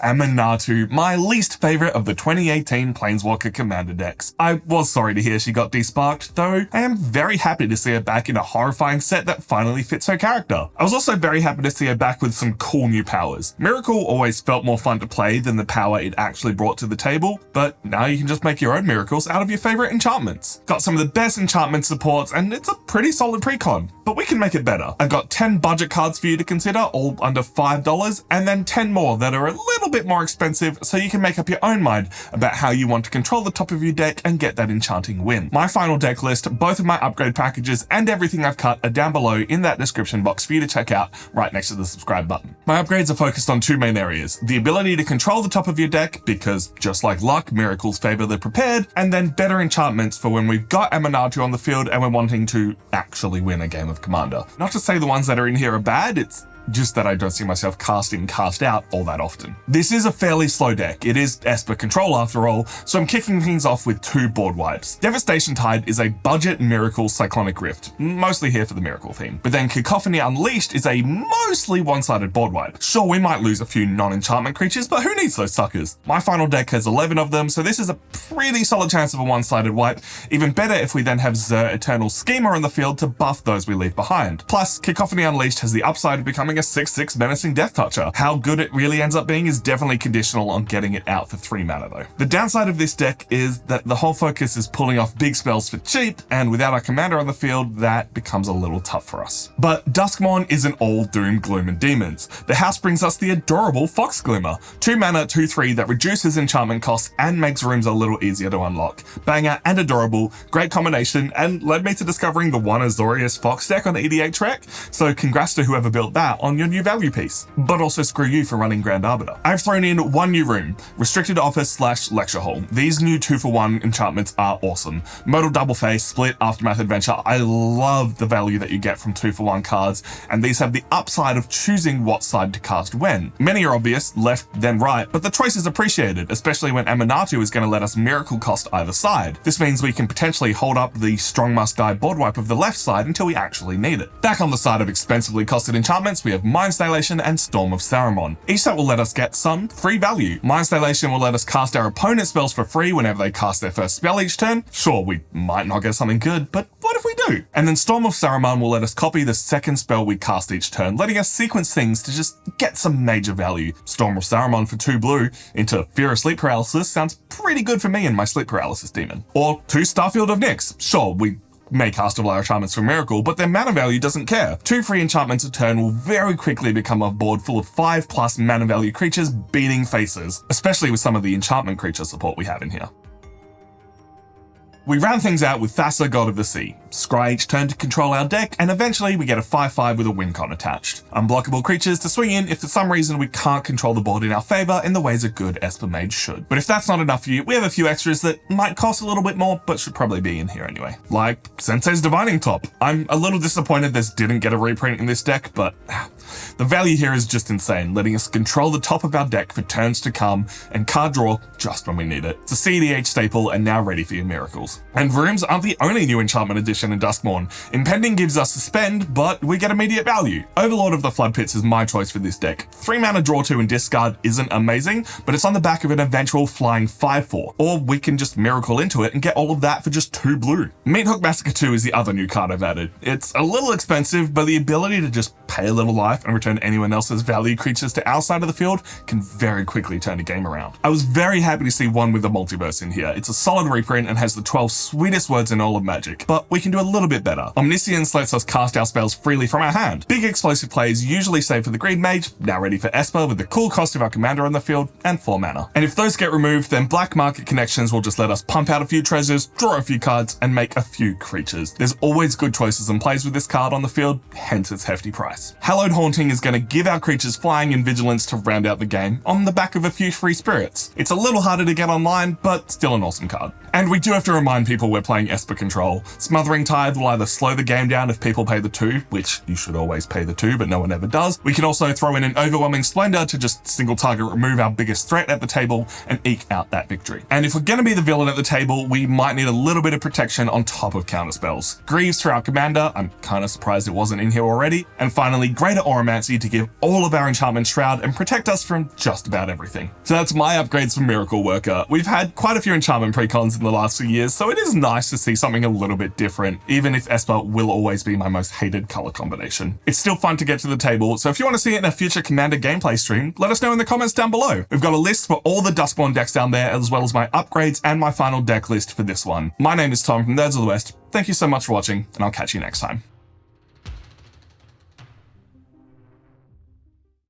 Aminatou, my least favorite of the 2018 Planeswalker Commander decks. I was sorry to hear she got desparked, though I am very happy to see her back in a horrifying set that finally fits her character. I was also very happy to see her back with some cool new powers. Miracle always felt more fun to play than the power it actually brought to the table, but now you can just make your own miracles out of your favorite enchantments. Got some of the best enchantment supports, and it's a pretty solid precon, but we can make it better. I've got 10 budget cards for you to consider, all under $5, and then 10 more that are a little bit more expensive, so you can make up your own mind about how you want to control the top of your deck and get that enchanting win. My final deck list, both of my upgrade packages, and everything I've cut are down below in that description box for you to check out right next to the subscribe button. My upgrades are focused on two main areas: the ability to control the top of your deck, because just like luck, miracles favor the prepared, and then better enchantments for when we've got Aminatou on the field and we're wanting to actually win a game of Commander. Not to say the ones that are in here are bad, it's just that I don't see myself cast in, cast out all that often. This is a fairly slow deck. It is Esper control after all, so I'm kicking things off with 2 board wipes. Devastation Tide is a budget miracle Cyclonic Rift, mostly here for the miracle theme. But then Cacophony Unleashed is a mostly one-sided board wipe. Sure, we might lose a few non-enchantment creatures, but who needs those suckers? My final deck has 11 of them, so this is a pretty solid chance of a one-sided wipe. Even better if we then have Xur Eternal Schemer on the field to buff those we leave behind. Plus, Cacophony Unleashed has the upside of becoming a 6/6 menacing Death Toucher. How good it really ends up being is definitely conditional on getting it out for 3 mana though. The downside of this deck is that the whole focus is pulling off big spells for cheap, and without our commander on the field, that becomes a little tough for us. But Duskmourn isn't all doom, gloom, and demons. The house brings us the adorable Fox Glimmer. 2 mana, 2/3 that reduces enchantment costs and makes rooms a little easier to unlock. Banger and adorable, great combination, and led me to discovering the one Azorius Fox deck on EDH Rec, so congrats to whoever built that on your new value piece. But also screw you for running Grand Arbiter. I've thrown in 1 new room, Restricted Office/Lecture Hall. These new 2-for-1 enchantments are awesome. Modal Double Face, Split, Aftermath Adventure. I love the value that you get from 2-for-1 cards, and these have the upside of choosing what side to cast when. Many are obvious, left then right, but the choice is appreciated, especially when Aminatou is going to let us miracle cost either side. This means we can potentially hold up the Strong Must Die board wipe of the left side until we actually need it. Back on the side of expensively costed enchantments, we have Mind Stylation and Storm of Saruman. Each set will let us get some free value. Mind Stylation will let us cast our opponent's spells for free whenever they cast their first spell each turn. Sure, we might not get something good, but what if we do? And then Storm of Saruman will let us copy the second spell we cast each turn, letting us sequence things to just get some major value. Storm of Saruman for 2 blue into Fear of Sleep Paralysis sounds pretty good for me and my sleep paralysis demon. Or 2 Starfield of Nyx. Sure, we may cast all our enchantments for Miracle, but their mana value doesn't care. 2 free enchantments a turn will very quickly become a board full of 5+ mana value creatures beating faces, especially with some of the enchantment creature support we have in here. We round things out with Thassa, God of the Sea. Scry each turn to control our deck, and eventually we get a 5/5 with a win con attached. Unblockable creatures to swing in if for some reason we can't control the board in our favor in the ways a good Esper Mage should. But if that's not enough for you, we have a few extras that might cost a little bit more, but should probably be in here anyway. Like Sensei's Divining Top. I'm a little disappointed this didn't get a reprint in this deck, but the value here is just insane, letting us control the top of our deck for turns to come and card draw just when we need it. It's a CEDH staple and now ready for your miracles. And rooms aren't the only new enchantment addition in Duskmourn. Impending gives us Suspend, but we get immediate value. Overlord of the Flood Pits is my choice for this deck. 3 mana draw 2 and discard isn't amazing, but it's on the back of an eventual flying 5/4. Or we can just miracle into it and get all of that for just 2 blue. Meathook Massacre 2 is the other new card I've added. It's a little expensive, but the ability to just pay a little life and return anyone else's value creatures to our side of the field can very quickly turn a game around. I was very happy to see one with the multiverse in here. It's a solid reprint and has the 12 sweetest words in all of Magic, but we can do a little bit better. Omniscience lets us cast our spells freely from our hand. Big explosive plays usually save for the Green Mage, now ready for Esper with the cool cost of our commander on the field, and 4 mana. And if those get removed, then Black Market Connections will just let us pump out a few treasures, draw a few cards, and make a few creatures. There's always good choices and plays with this card on the field, hence its hefty price. Hallowed Haunting is going to give our creatures flying and vigilance to round out the game on the back of a few free spirits. It's a little harder to get online, but still an awesome card. And we do have to remind remind people we're playing Esper Control. Smothering Tithe will either slow the game down if people pay the 2, which you should always pay the 2, but no one ever does. We can also throw in an Overwhelming Splendor to just single target remove our biggest threat at the table and eke out that victory. And if we're going to be the villain at the table, we might need a little bit of protection on top of counterspells. Greaves for our commander, I'm kind of surprised it wasn't in here already. And finally, Greater Auramancy to give all of our Enchantment Shroud and protect us from just about everything. So that's my upgrades for Miracle Worker. We've had quite a few enchantment precons in the last few years, so it is nice to see something a little bit different, even if Esper will always be my most hated color combination. It's still fun to get to the table, so if you want to see it in a future Commander gameplay stream, let us know in the comments down below. We've got a list for all the Duskborn decks down there, as well as my upgrades and my final deck list for this one. My name is Tom from Nerds of the West. Thank you so much for watching, and I'll catch you next time.